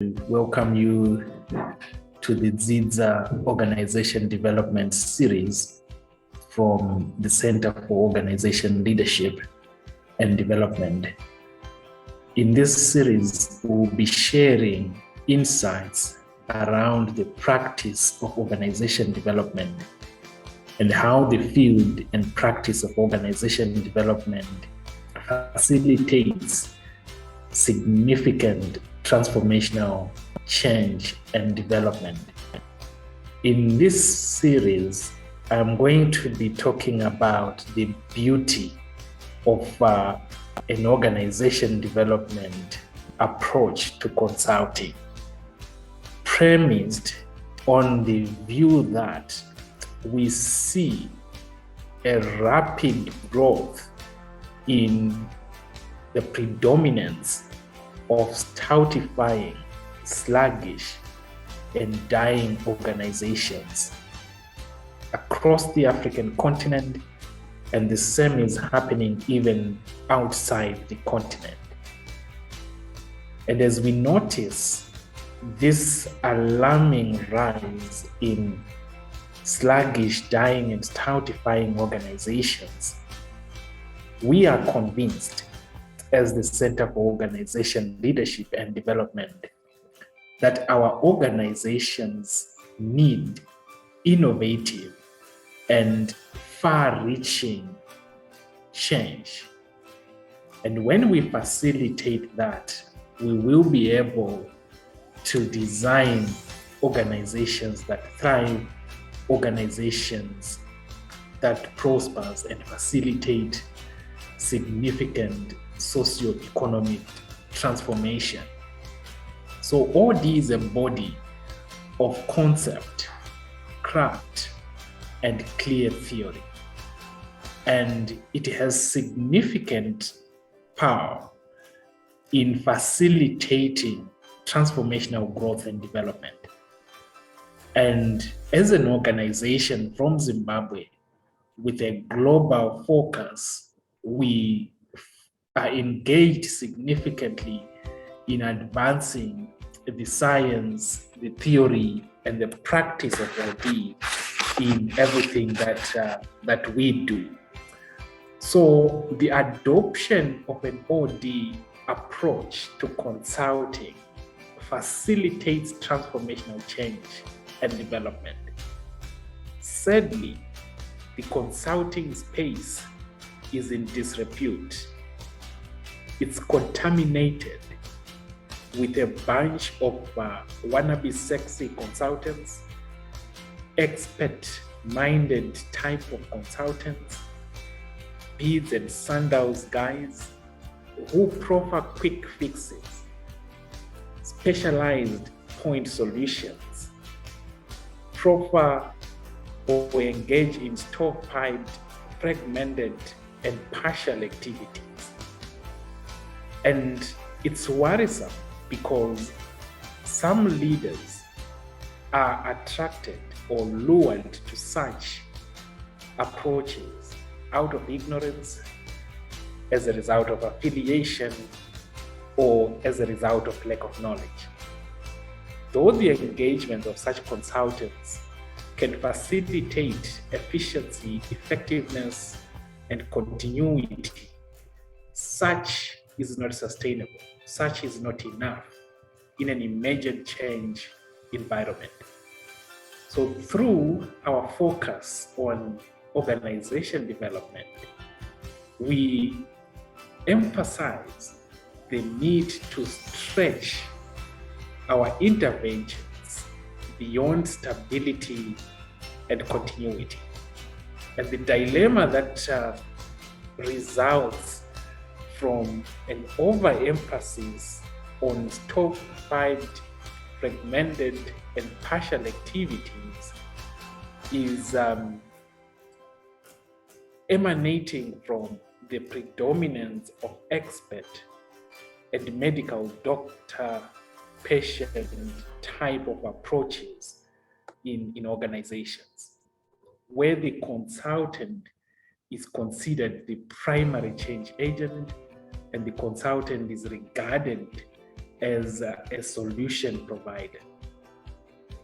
Welcome you to the Dzidza Organization Development Series from the Center for Organization Leadership and Development. In this series, we'll be sharing insights around the practice of organization development and how the field and practice of organization development facilitates significant transformational change and development. In this series, I'm going to be talking about the beauty of an organization development approach to consulting, premised on the view that we see a rapid growth in the predominance of stoutifying, sluggish, and dying organizations across the African continent, and the same is happening even outside the continent. And as we notice this alarming rise in sluggish, dying, and stoutifying organizations, we are convinced as the Center for Organization Leadership and Development that our organizations need innovative and far-reaching change. And when we facilitate that, we will be able to design organizations that thrive, organizations that prosper and facilitate significant socio-economic transformation. So OD is a body of concept, craft, and clear theory. And it has significant power in facilitating transformational growth and development. And as an organization from Zimbabwe with a global focus, we are engaged significantly in advancing the science, the theory, and the practice of OD in everything that we do. So the adoption of an OD approach to consulting facilitates transformational change and development. Sadly, the consulting space is in disrepute. It's contaminated with a bunch of wannabe sexy consultants, expert-minded type of consultants, beads and sandals guys who proffer quick fixes, specialized point solutions, proffer or engage in stovepiped, fragmented, and partial activities. And it's worrisome because some leaders are attracted or lured to such approaches out of ignorance, as a result of affiliation, or as a result of lack of knowledge. Though the engagement of such consultants can facilitate efficiency, effectiveness, and continuity, such is not sustainable. Such is not enough in an emergent change environment. So through our focus on organization development, we emphasize the need to stretch our interventions beyond stability and continuity. And the dilemma that results from an overemphasis on stovepiped, fragmented, and partial activities is emanating from the predominance of expert and medical doctor patient type of approaches in organizations, where the consultant is considered the primary change agent and the consultant is regarded as a solution provider.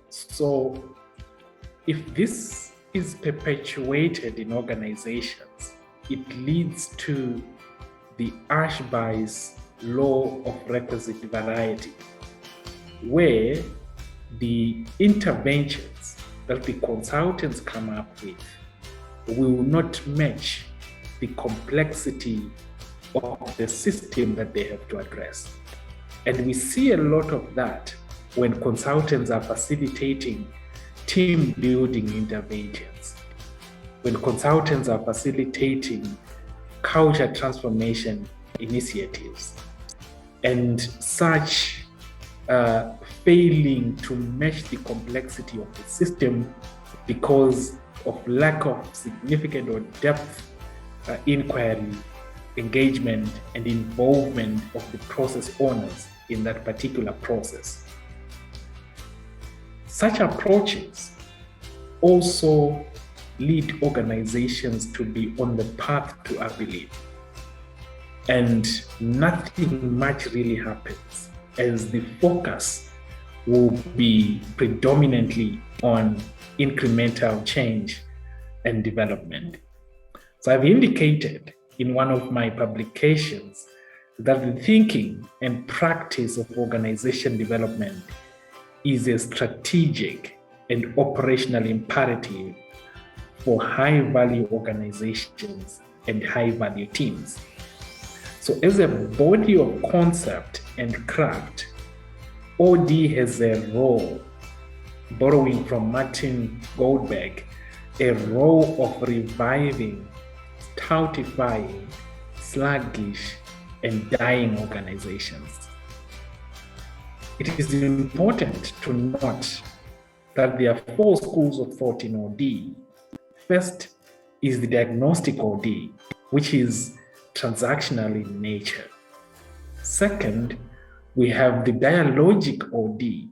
So if this is perpetuated in organizations, it leads to the Ashby's law of requisite variety, where the interventions that the consultants come up with will not match the complexity of the system that they have to address. And we see a lot of that when consultants are facilitating team building interventions, when consultants are facilitating culture transformation initiatives, and such failing to match the complexity of the system because of lack of significant or depth inquiry, engagement, and involvement of the process owners in that particular process. Such approaches also lead organizations to be on the path to I believe, and nothing much really happens, as the focus will be predominantly on incremental change and development. So I've indicated in one of my publications that the thinking and practice of organization development is a strategic and operational imperative for high-value organizations and high-value teams. So as a body of concept and craft, OD has a role, borrowing from Martin Goldberg, a role of reviving, stoutifying, sluggish, and dying organizations. It is important to note that there are 4 schools of thought in OD. First is the diagnostic OD, which is transactional in nature. Second, we have the dialogic OD,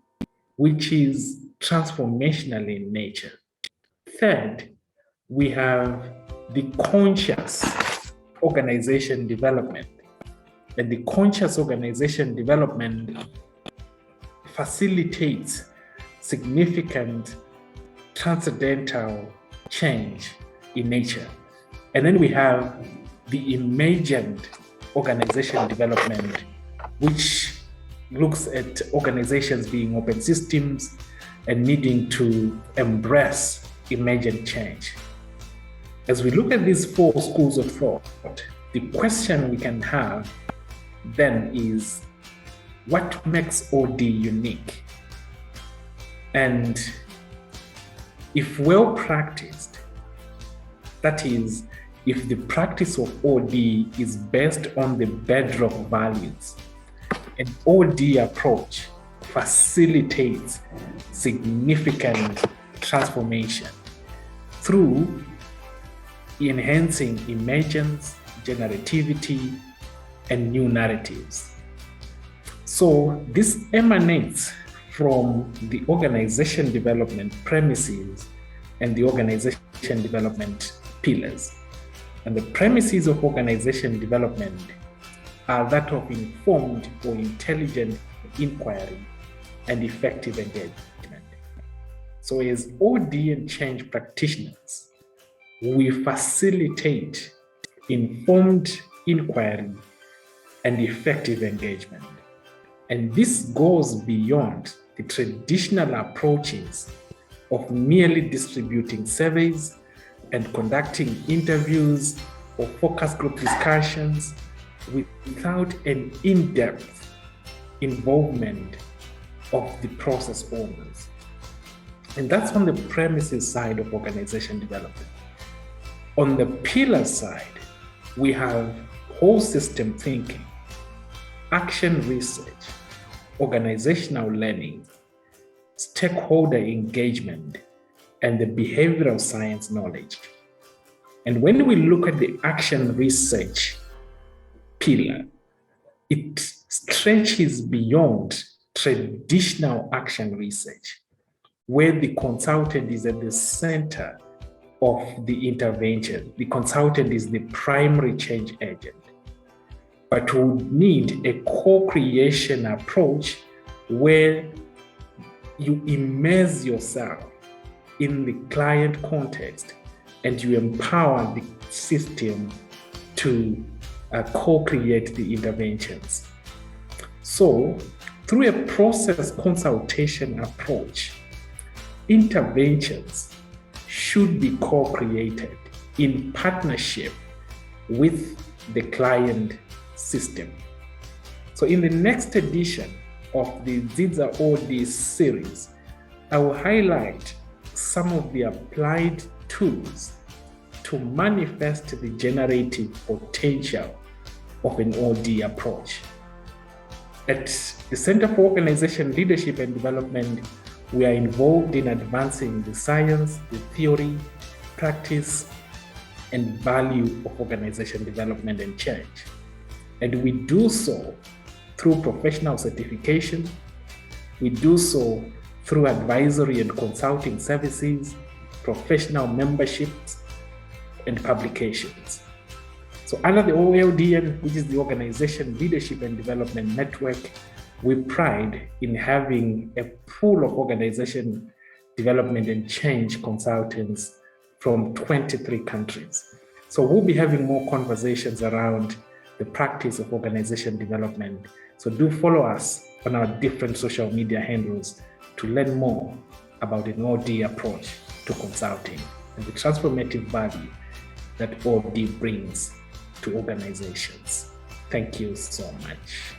which is transformational in nature. Third, we have the conscious organization development. And the conscious organization development facilitates significant transcendental change in nature. And then we have the emergent organization development, which looks at organizations being open systems and needing to embrace emergent change. As we look at these 4 schools of thought, the question we can have then is, what makes OD unique? And if well practiced, that is, if the practice of OD is based on the bedrock values, an OD approach facilitates significant transformation through enhancing emergence, generativity, and new narratives. So this emanates from the organization development premises and the organization development pillars. And the premises of organization development are that of informed or intelligent inquiry and effective engagement. So as OD and change practitioners, we facilitate informed inquiry and effective engagement. And this goes beyond the traditional approaches of merely distributing surveys and conducting interviews or focus group discussions without an in-depth involvement of the process owners. And that's on the premises side of organization development. On the pillar side, we have whole system thinking, action research, organizational learning, stakeholder engagement, and the behavioral science knowledge. And when we look at the action research pillar, it stretches beyond traditional action research, where the consultant is at the center of the intervention. The consultant is the primary change agent. but we need a co-creation approach where you immerse yourself in the client context and you empower the system to co-create the interventions. So, through a process consultation approach, interventions should be co-created in partnership with the client system. So in the next edition of the Dzidza OD series, I will highlight some of the applied tools to manifest the generative potential of an OD approach. At the Center for Organization Leadership and Development, we are involved in advancing the science, the theory, practice, and value of organization development and change. And we do so through professional certification. We do so through advisory and consulting services, professional memberships, and publications. So under the OLDN, which is the Organization Leadership and Development Network, we pride in having a pool of organization development and change consultants from 23 countries. So we'll be having more conversations around the practice of organization development. So do follow us on our different social media handles to learn more about an OD approach to consulting and the transformative value that OD brings to organizations. Thank you so much.